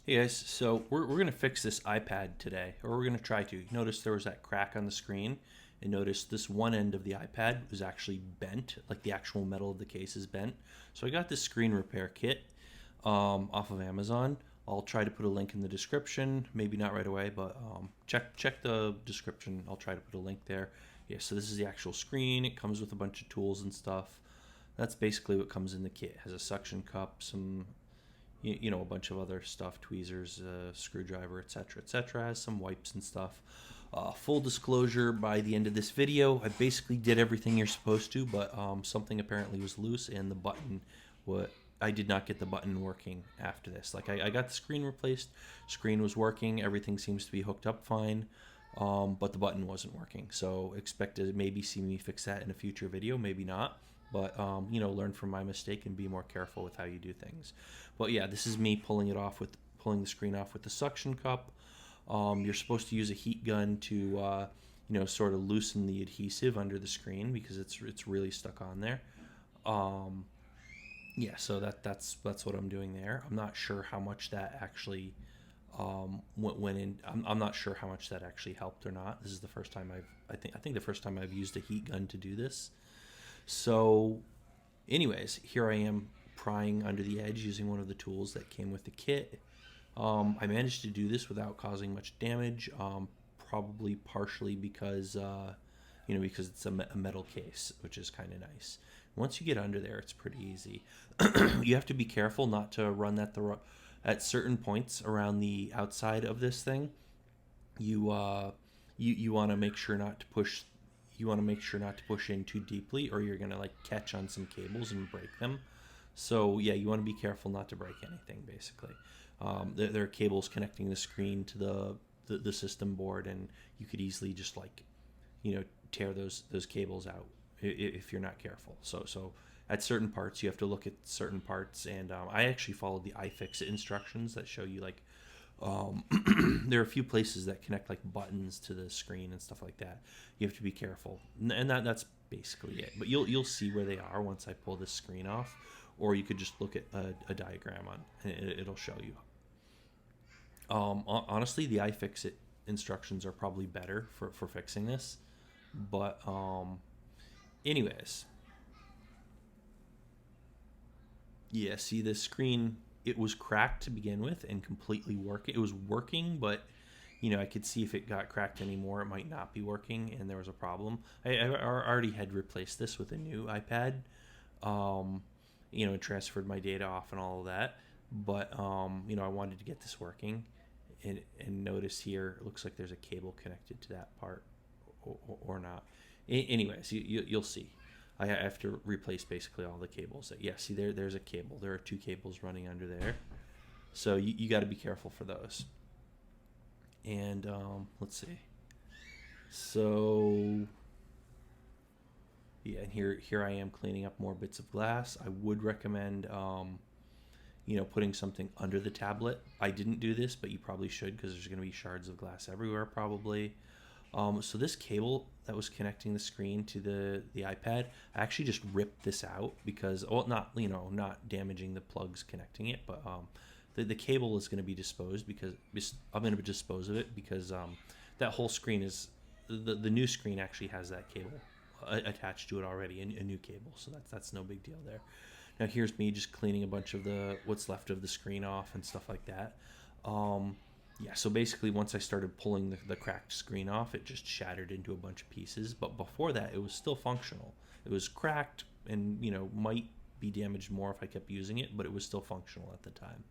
Hey guys, so we're going to fix this iPad today, or we're going to try to. Notice there was that crack on the screen, and notice this one end of the iPad was actually bent, like the actual metal of the case is bent. So I got this screen repair kit off of Amazon. I'll try to put a link in the description, maybe not right away, but check the description. I'll try to put a link there. Yeah, so this is the actual screen. It comes with a bunch of tools and stuff. That's basically what comes in the kit. It has a suction cup, some a bunch of other stuff, tweezers, screwdriver, etc., etc. Has some wipes and stuff. Full disclosure, by the end of this video, I basically did everything you're supposed to, but something apparently was loose, and the button, what I did not get the button working after this. Like I got the screen replaced, screen was working, everything seems to be hooked up fine, but the button wasn't working. So expect to maybe see me fix that in a future video, maybe not. But learn from my mistake and be more careful with how you do things. But yeah, this is me pulling the screen off with the suction cup. You're supposed to use a heat gun to sort of loosen the adhesive under the screen because it's really stuck on there. Um, yeah, so that's what I'm doing there. I'm not sure how much that actually went in. I'm not sure how much that actually helped or not. This is the first time I think the first time I've used a heat gun to do this. So, anyways, here I am prying under the edge using one of the tools that came with the kit. I managed to do this without causing much damage, probably partially because it's a metal case, which is kind of nice. Once you get under there, it's pretty easy. You have to be careful not to run at certain points around the outside of this thing. You want to make sure not to push. You want to make sure not to push in too deeply, or you're gonna like catch on some cables and break them. So yeah, you want to be careful not to break anything. Basically, there are cables connecting the screen to the system board, and you could easily just tear those cables out if you're not careful. So at certain parts, you have to look at certain parts, and I actually followed the iFixit instructions that show you there are a few places that connect like buttons to the screen and stuff like that. You have to be careful, and that's basically it. But you'll see where they are once I pull this screen off, or you could just look at a diagram on, and it'll show you. Honestly, the iFixit instructions are probably better for fixing this, but anyways, yeah. See the screen. It was cracked to begin with and completely working. It was working, but I could see if it got cracked anymore, it might not be working, and there was a problem. I already had replaced this with a new iPad, and transferred my data off and all of that. But I wanted to get this working, and notice here, it looks like there's a cable connected to that part, or not. Anyways, you'll see. I have to replace basically all the cables. Yeah, see there's a cable. There are two cables running under there, so you got to be careful for those. And let's see. So yeah, and here I am cleaning up more bits of glass. I would recommend putting something under the tablet. I didn't do this, but you probably should because there's going to be shards of glass everywhere probably. So this cable that was connecting the screen to the iPad, I actually just ripped this out because, well, not damaging the plugs connecting it, but the cable is going to be disposed because I'm going to dispose of it because that whole screen is the new screen actually has that cable attached to it already, a new cable, so that's no big deal there. Now here's me just cleaning a bunch of what's left of the screen off and stuff like that. Yeah, so basically once I started pulling the cracked screen off, it just shattered into a bunch of pieces. But before that, it was still functional. It was cracked and, might be damaged more if I kept using it, but it was still functional at the time.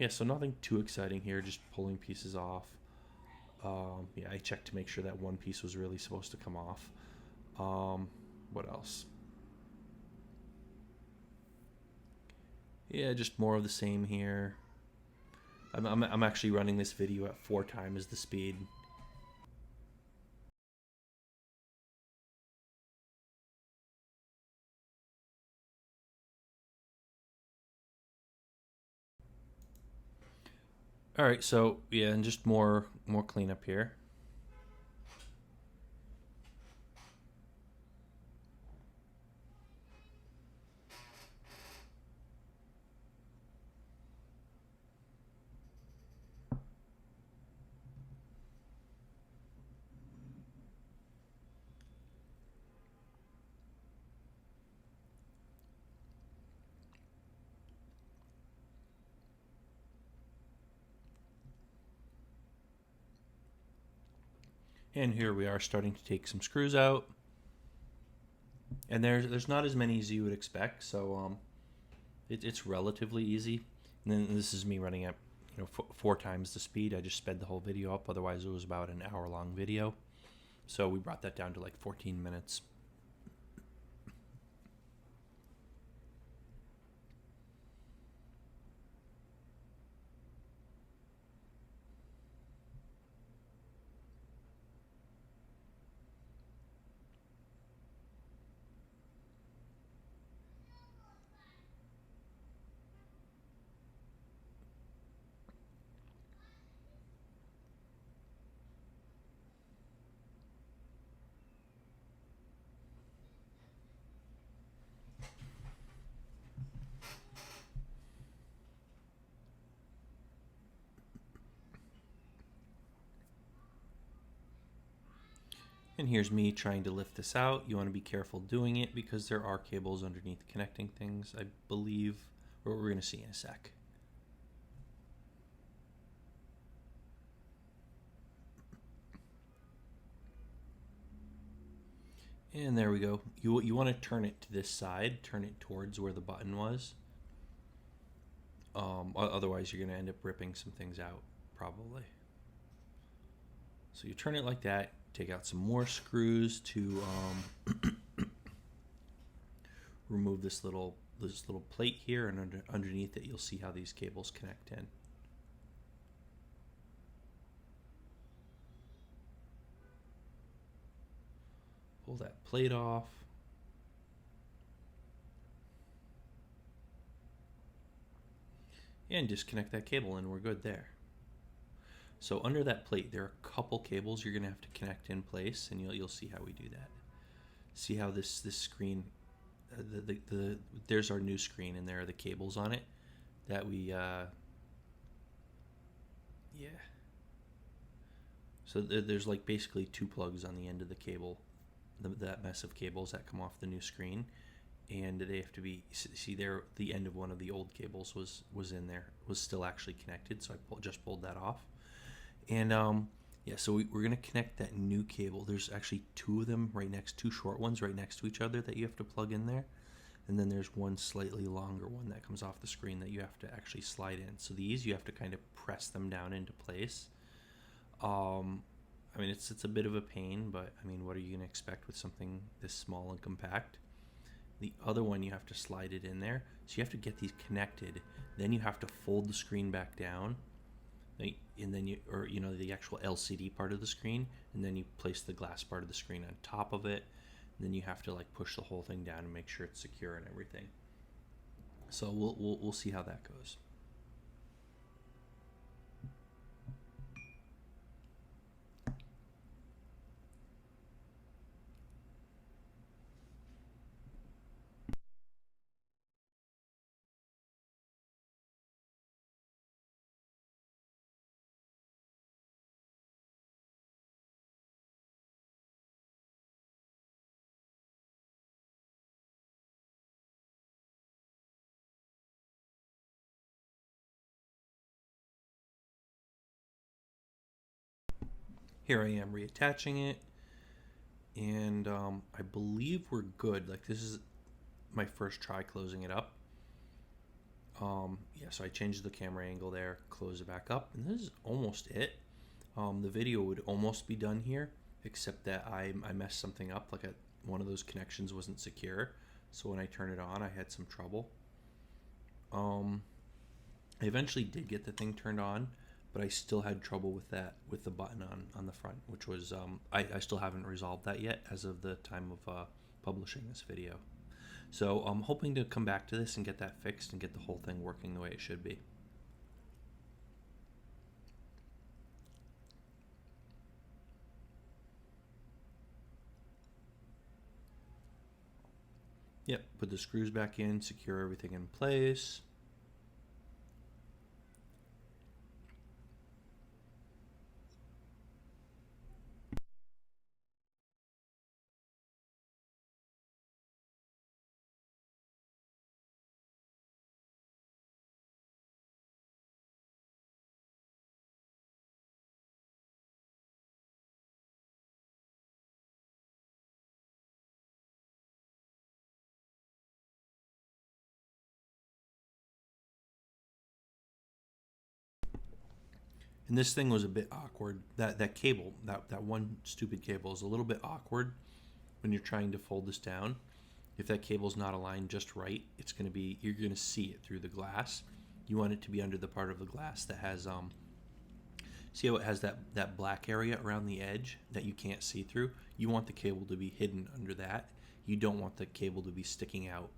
Yeah, so nothing too exciting here, just pulling pieces off. Yeah, I checked to make sure that one piece was really supposed to come off. What else? Yeah, just more of the same here. I'm actually running this video at 4 times the speed. All right, so yeah, and just more cleanup here. And here we are starting to take some screws out. And there's not as many as you would expect, so it's relatively easy. And then this is me running at 4 times the speed. I just sped the whole video up. Otherwise, it was about an hour-long video. So we brought that down to like 14 minutes. And here's me trying to lift this out. You want to be careful doing it because there are cables underneath connecting things, I believe, or we're going to see in a sec. And there we go. You want to turn it to this side, turn it towards where the button was. Otherwise, you're going to end up ripping some things out, probably. So you turn it like that, take out some more screws to remove this little plate here, and underneath it you'll see how these cables connect in. Pull that plate off. And disconnect that cable and we're good there. So under that plate there are a couple cables you're going to have to connect in place, and you'll see how we do that. See how this screen, there's our new screen, and there are the cables on it that we yeah. So there's like basically 2 plugs on the end of the cable, that mess of cables that come off the new screen, and they have to be, see there, the end of one of the old cables was in there, was still actually connected, so I just pulled that off. And yeah, so we're going to connect that new cable. There's actually 2 of them right next, 2 short ones right next to each other that you have to plug in there. And then there's one slightly longer one that comes off the screen that you have to actually slide in. So these, you have to kind of press them down into place. I mean, it's a bit of a pain, but I mean, what are you going to expect with something this small and compact? The other one, you have to slide it in there. So you have to get these connected. Then you have to fold the screen back down, and then the actual LCD part of the screen, and then you place the glass part of the screen on top of it. And then you have to like push the whole thing down and make sure it's secure and everything. So we'll see how that goes. Here I am reattaching it, and I believe we're good. Like, this is my first try closing it up. Yeah, so I changed the camera angle there, close it back up, and this is almost it. The video would almost be done here, except that I messed something up. Like, one of those connections wasn't secure, so when I turned it on, I had some trouble. I eventually did get the thing turned on, but I still had trouble with the button on the front, which was, I still haven't resolved that yet as of the time of publishing this video. So I'm hoping to come back to this and get that fixed and get the whole thing working the way it should be. Yep, put the screws back in, secure everything in place. And this thing was a bit awkward. That cable, that one stupid cable, is a little bit awkward when you're trying to fold this down. If that cable's not aligned just right, it's going to be, you're going to see it through the glass. You want it to be under the part of the glass that has see how it has that black area around the edge that you can't see through? You want the cable to be hidden under that. You don't want the cable to be sticking out,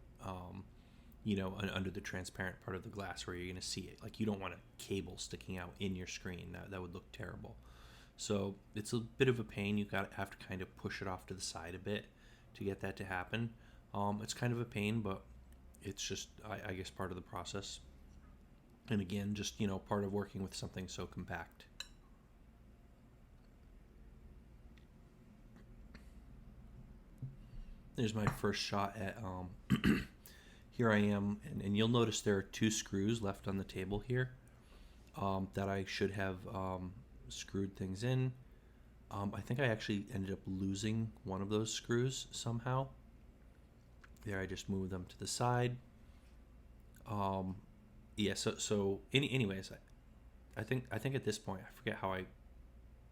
under the transparent part of the glass where you're going to see it. Like, you don't want a cable sticking out in your screen. That would look terrible. So it's a bit of a pain. You have to kind of push it off to the side a bit to get that to happen. It's kind of a pain, but it's just, I guess, part of the process. And again, just, part of working with something so compact. There's my first shot at, here I am, and you'll notice there are 2 screws left on the table here that I should have screwed things in. I think I actually ended up losing one of those screws somehow. There, I just moved them to the side. Yeah, anyways, I think at this point, I forget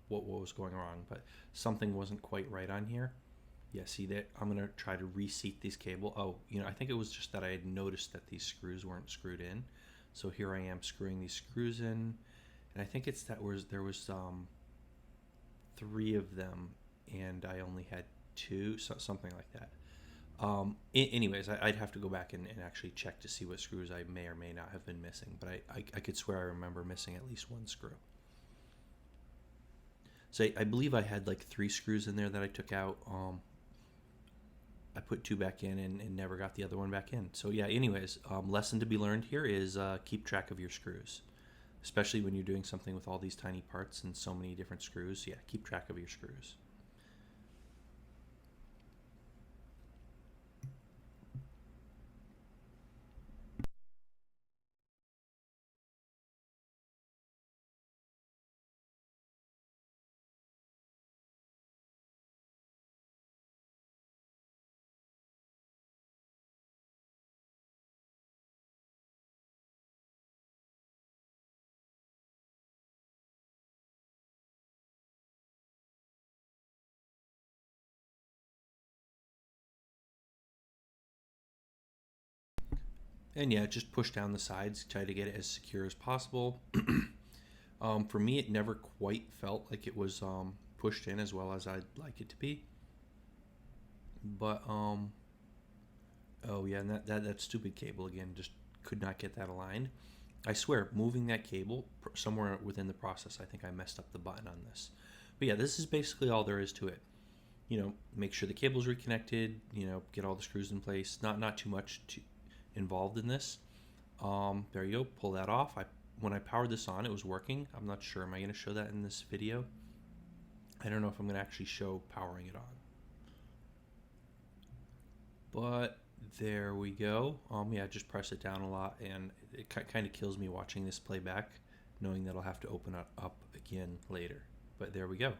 what was going wrong, but something wasn't quite right on here. Yeah, see that I'm gonna try to reseat these cable. Oh, I think it was just that I had noticed that these screws weren't screwed in. So here I am screwing these screws in, and I think it's there was 3 of them, and I only had 2, something like that. Anyways, I'd have to go back and actually check to see what screws I may or may not have been missing, but I could swear I remember missing at least 1 screw. So I believe I had like 3 screws in there that I took out. I put 2 back in and never got the other one back in. So yeah, anyways, lesson to be learned here is keep track of your screws, especially when you're doing something with all these tiny parts and so many different screws. Yeah, keep track of your screws. And yeah, just push down the sides, try to get it as secure as possible. For me, it never quite felt like it was pushed in as well as I'd like it to be. But oh yeah, and that stupid cable again, just could not get that aligned. I swear, moving that cable somewhere within the process, I think I messed up the button on this. But yeah, this is basically all there is to it. Make sure the cable's reconnected. Get all the screws in place. Not too much involved in this. There you go. Pull that off. When I powered this on, it was working. I'm not sure. Am I going to show that in this video? I don't know if I'm going to actually show powering it on. But there we go. Yeah, just press it down a lot, and it kind of kills me watching this playback, knowing that I'll have to open it up again later. But there we go.